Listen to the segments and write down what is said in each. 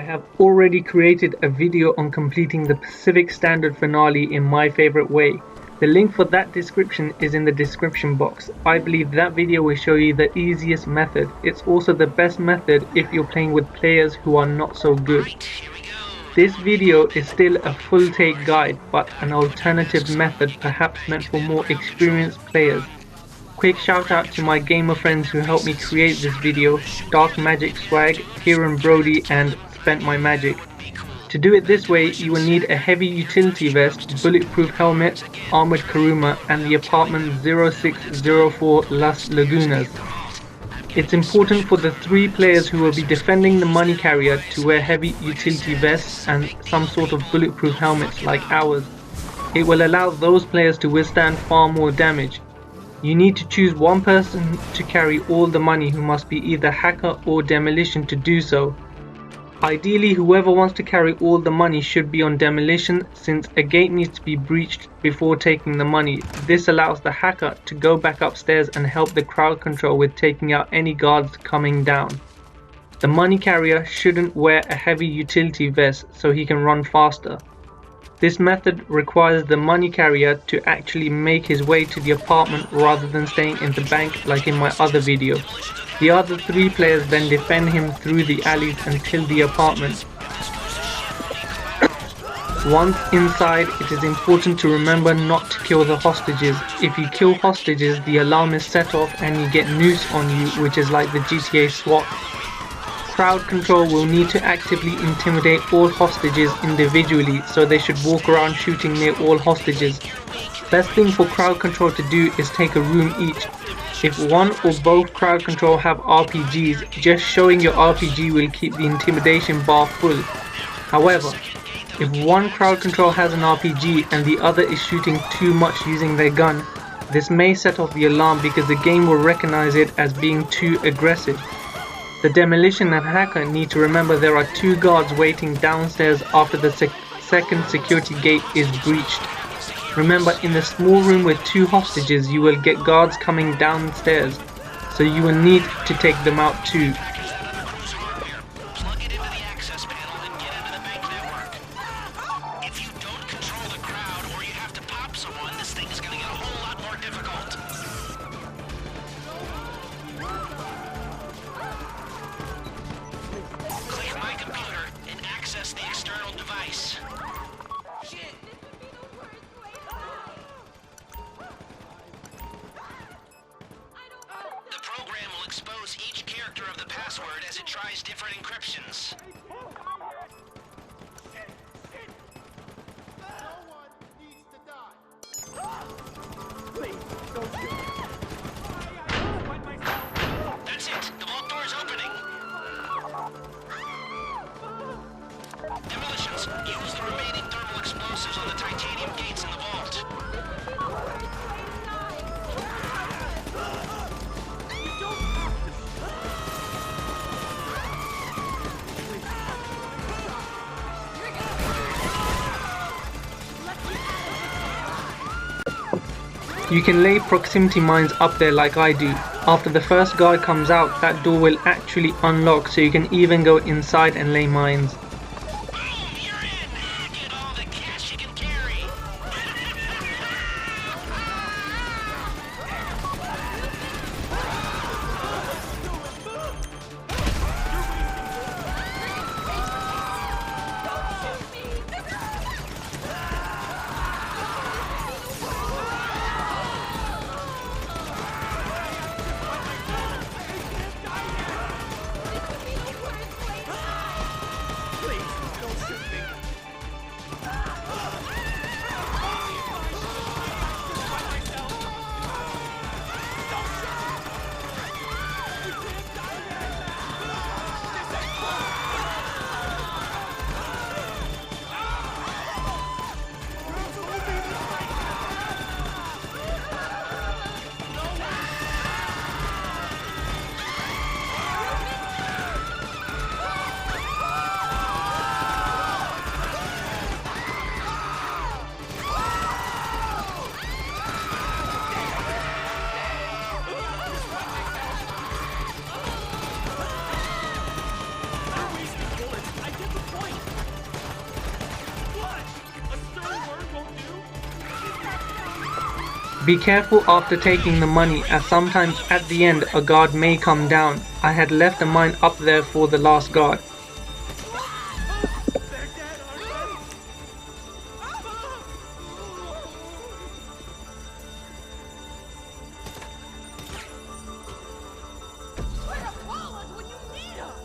have already created a video on completing the Pacific Standard finale in my favorite way. The link for that description is in the description box. I believe that video will show you the easiest method. It's also the best method if you're playing with players who are not so good. This video is still a full take guide, but an alternative method perhaps meant for more experienced players. Quick shout out to my gamer friends who helped me create this video, Dark Magic Swag, Kieran Brody and Spent My Magic. To do it this way, you will need a heavy utility vest, bulletproof helmet, armored Kuruma and the apartment 0604 Las Lagunas. It's important for the 3 players who will be defending the money carrier to wear heavy utility vests and some sort of bulletproof helmets like ours. It will allow those players to withstand far more damage. You need to choose one person to carry all the money who must be either hacker or demolition to do so. Ideally, whoever wants to carry all the money should be on demolition since a gate needs to be breached before taking the money. This allows the hacker to go back upstairs and help the crowd control with taking out any guards coming down. The money carrier shouldn't wear a heavy utility vest so he can run faster. This method requires the money carrier to actually make his way to the apartment rather than staying in the bank like in my other video. The other 3 players then defend him through the alleys until the apartment. Once inside, it is important to remember not to kill the hostages. If you kill hostages, the alarm is set off and you get noose on you, which is like the GTA SWAT. Crowd control will need to actively intimidate all hostages individually, so they should walk around shooting near all hostages. Best thing for crowd control to do is take a room each. If one or both crowd control have RPGs, just showing your RPG will keep the intimidation bar full. However, if one crowd control has an RPG and the other is shooting too much using their gun, this may set off the alarm because the game will recognize it as being too aggressive. The demolition and hacker need to remember there are 2 guards waiting downstairs after the second security gate is breached. Remember, in the small room with 2 hostages you will get guards coming downstairs, so you will need to take them out too. Expose each character of the password as it tries different encryptions. No one needs to die. Please, don't do it. That's it. The vault door is opening. Demolitions. Use the remaining thermal explosives on the titanium gates in the vault. You can lay proximity mines up there like I do. After the first guard comes out, that door will actually unlock, so you can even go inside and lay mines. Boom! You're in! Get all the cash you can carry! Be careful after taking the money, as sometimes at the end a guard may come down. I had left a mine up there for the last guard. They're dead already. Where to call us when you need us?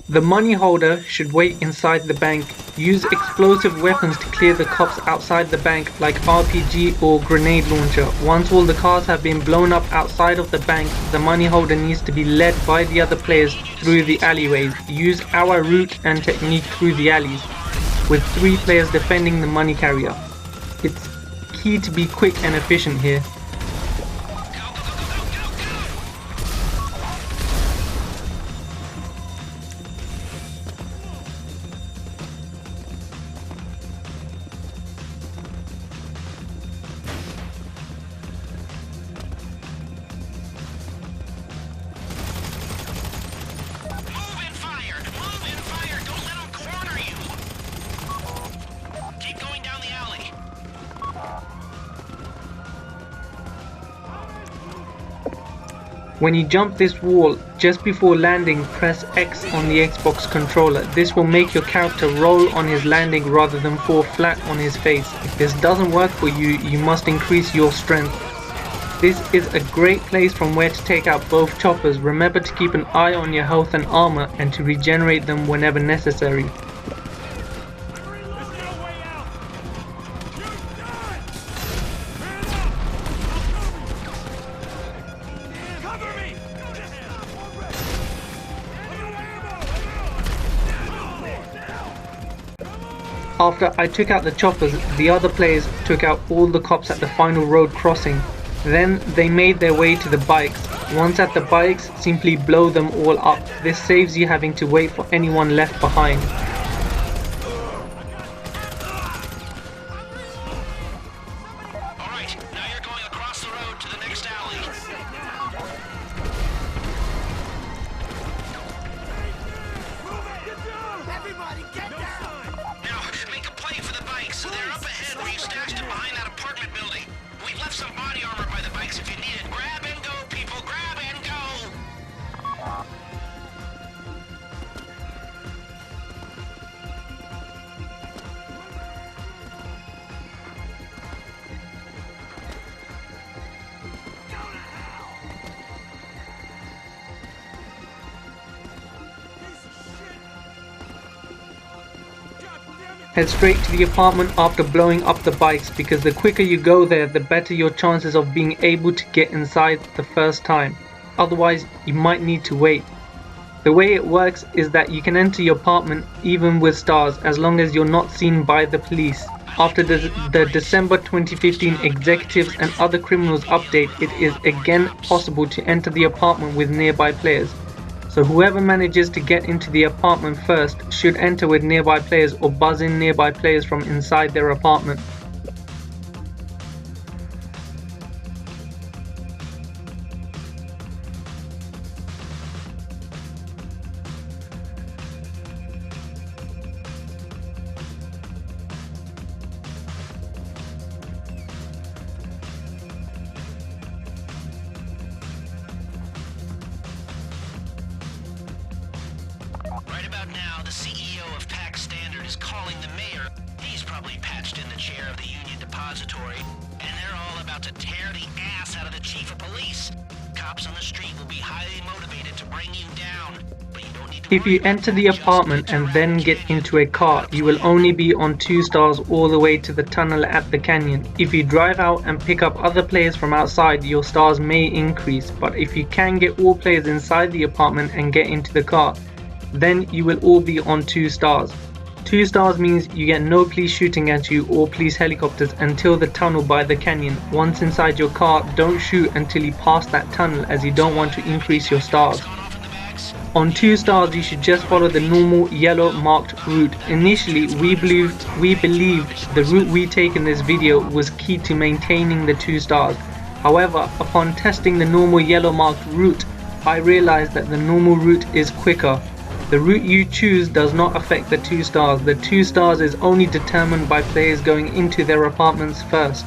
The money holder should wait inside the bank. Use explosive weapons to clear the cops outside the bank, like RPG or grenade launcher. Once all the cars have been blown up outside of the bank, the money holder needs to be led by the other players through the alleyways. Use our route and technique through the alleys, with 3 players defending the money carrier. It's key to be quick and efficient here. When you jump this wall, just before landing, press X on the Xbox controller. This will make your character roll on his landing rather than fall flat on his face. If this doesn't work for you, you must increase your strength. This is a great place from where to take out both choppers. Remember to keep an eye on your health and armor and to regenerate them whenever necessary. After I took out the choppers, the other players took out all the cops at the final road crossing. Then they made their way to the bikes. Once at the bikes, simply blow them all up. This saves you having to wait for anyone left behind. Alright, now you're going across the road to the next alley. Everybody get down! Now, make a play for the bikes. They're up ahead where you stashed them behind that apartment building. We've left some body armor by the bikes if you need it. Grab and go, people! Grab and go! Head straight to the apartment after blowing up the bikes, because the quicker you go there, the better your chances of being able to get inside the first time. Otherwise, you might need to wait. The way it works is that you can enter your apartment even with stars, as long as you're not seen by the police. After the December 2015 Executives and Other Criminals update, it is again possible to enter the apartment with nearby players. So whoever manages to get into the apartment first should enter with nearby players or buzz in nearby players from inside their apartment. Right about now, the CEO of Pack Standard is calling the mayor. He's probably patched in the chair of the Union Depository, and they're all about to tear the ass out of the chief of police. Cops on the street will be highly motivated to bring you down, but you don't need to If you enter the apartment and then get into a car, you will only be on 2 stars all the way to the tunnel at the canyon. If you drive out and pick up other players from outside, your stars may increase, but if you can get all players inside the apartment and get into the car, then you will all be on 2 stars. 2 stars means you get no police shooting at you or police helicopters until the tunnel by the canyon. Once inside your car, don't shoot until you pass that tunnel, as you don't want to increase your stars. gone off in the bags. On 2 stars, you should just follow the normal yellow marked route. Initially, we believed the route we take in this video was key to maintaining the 2 stars. However, upon testing the normal yellow marked route, I realized that the normal route is quicker. The route you choose does not affect the 2 stars. The 2 stars is only determined by players going into their apartments first.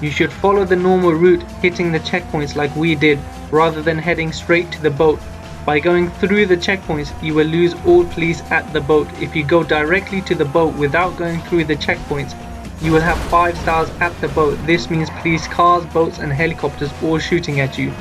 You should follow the normal route, hitting the checkpoints like we did, rather than heading straight to the boat. By going through the checkpoints, you will lose all police at the boat. If you go directly to the boat without going through the checkpoints, you will have 5 stars at the boat. This means police cars, boats and helicopters all shooting at you.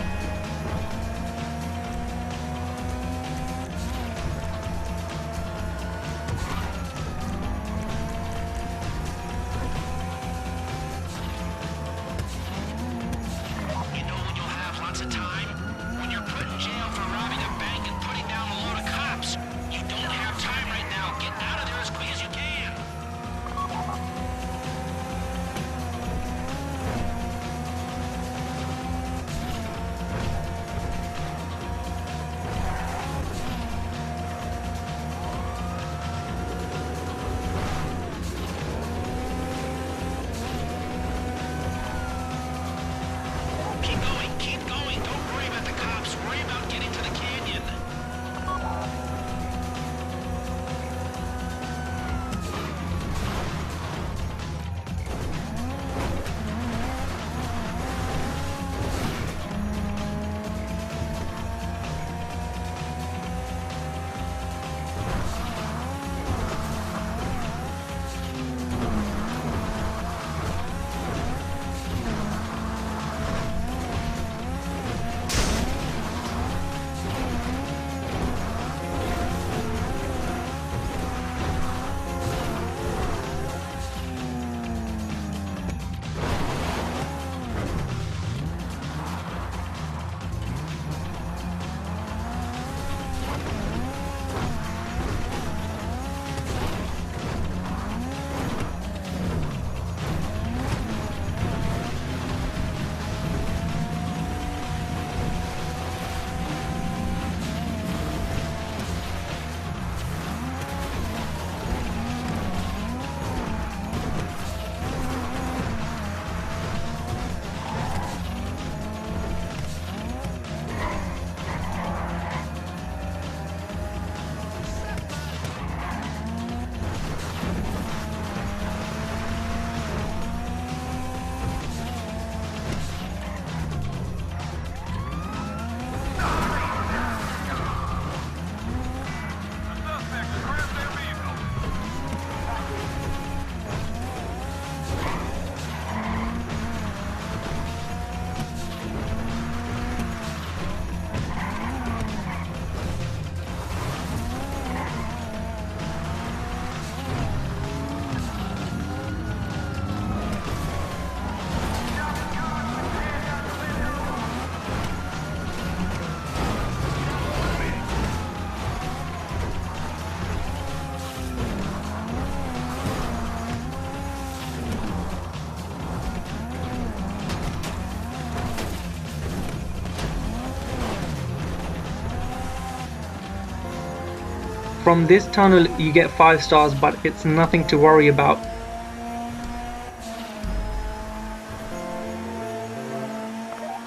From this tunnel you get 5 stars, but it's nothing to worry about.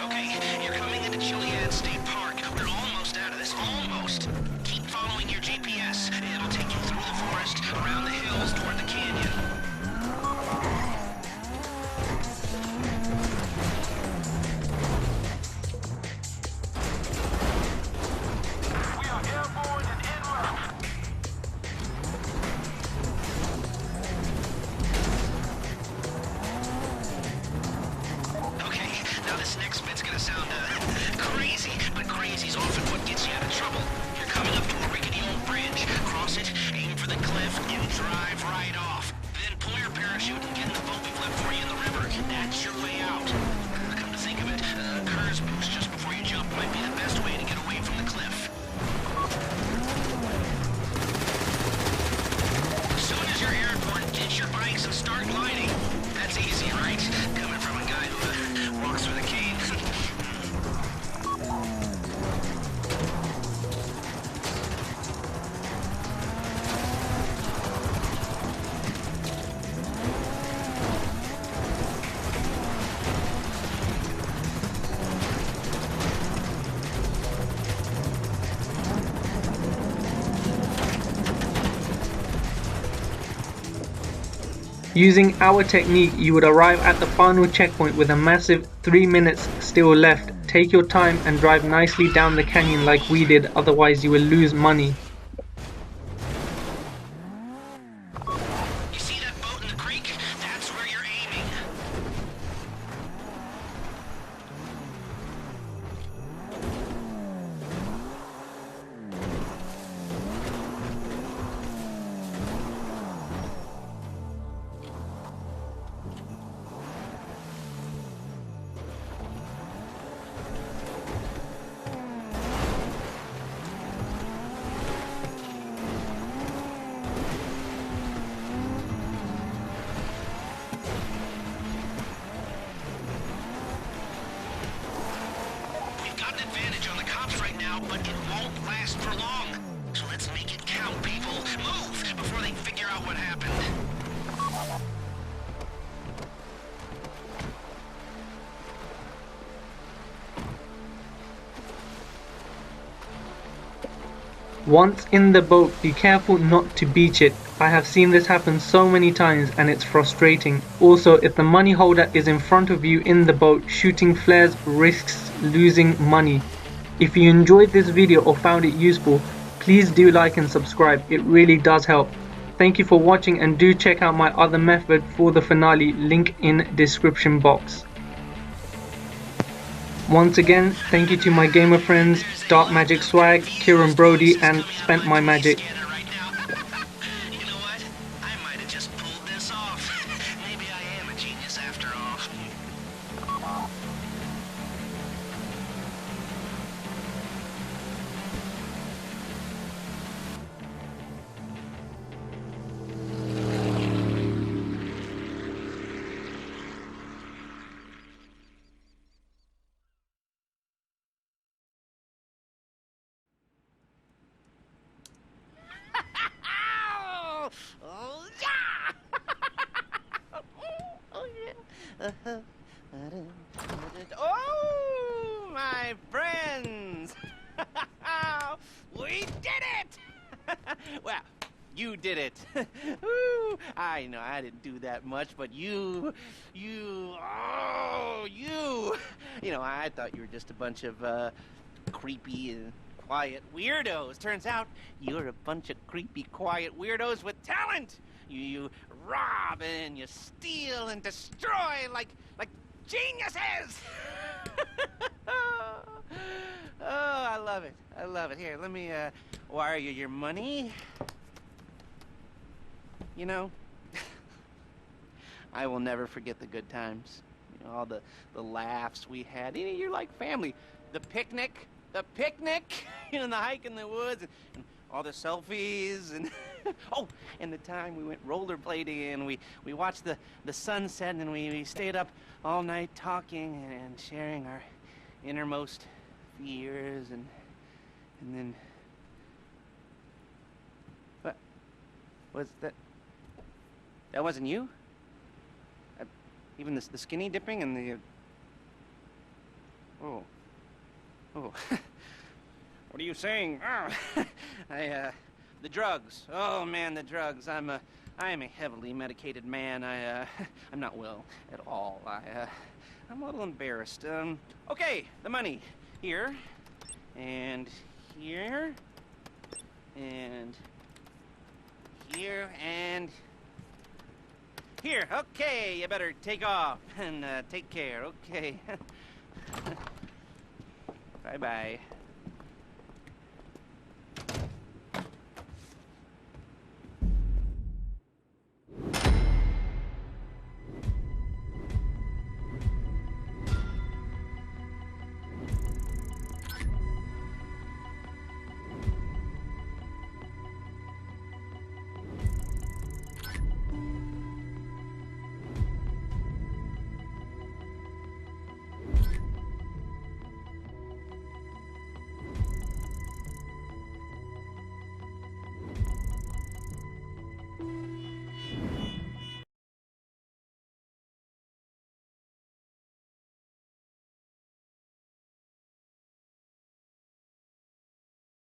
Okay, you're coming into Chiliad State Park. We're almost out of this, almost. Keep following your GPS. It'll take you through the forest, around the hills, toward the canyon. Next bit's gonna sound crazy, but crazy's often what gets you out of trouble. You're coming up to a rickety old bridge. Cross it, aim for the cliff, and drive right off. Then pull your parachute and get in the boat we've left for you in the river. That's your way out. Come to think of it, Curse boost just before you jump might be the best way to get away from the cliff. As soon as you're airborne, ditch your bikes and start gliding. That's easy, right? Coming from a guy who walks with a cane. Using our technique, you would arrive at the final checkpoint with a massive 3 minutes still left. Take your time and drive nicely down the canyon like we did, otherwise you will lose money. You see that boat in the creek? That's where you're aiming. We've got an advantage on the cops right now, but it won't last for long. So let's make it count, people. Move before they figure out what happened. Once in the boat, be careful not to beach it. I have seen this happen so many times and it's frustrating. Also, if the money holder is in front of you in the boat, shooting flares risks losing money. If you enjoyed this video or found it useful, please do like and subscribe. It really does help. Thank you for watching and do check out my other method for the finale, link in description box. Once again, thank you to my gamer friends, Dark Magic Swag, Kieran Brody, and Spent My Magic. Right now. You know what? I might have just pulled this off. Maybe I am a genius after all. Oh, yeah! Oh, yeah. Oh, my friends! We did it! Well, you did it. Woo. I know I didn't do that much, but you. You, I thought you were just a bunch of creepy and quiet weirdos. Turns out you're a bunch of creepy, quiet weirdos with talent. You rob and you steal and destroy like geniuses. Oh, I love it. I love it. Here, let me wire you your money. You know, I will never forget the good times. You know, all the laughs we had. You know, you're like family. The picnic, you know, the hike in the woods, and all the selfies, and oh, and the time we went rollerblading, and we watched the sunset, and we stayed up all night talking and sharing our innermost fears, and then what was that? That wasn't you? Even the skinny dipping and the oh. What are you saying? Oh. The drugs. Oh man, the drugs. I am a heavily medicated man. I'm not well at all. I'm a little embarrassed. Okay, the money. Here. And here. And here. And here. Okay, you better take off and take care. Okay. Bye-bye.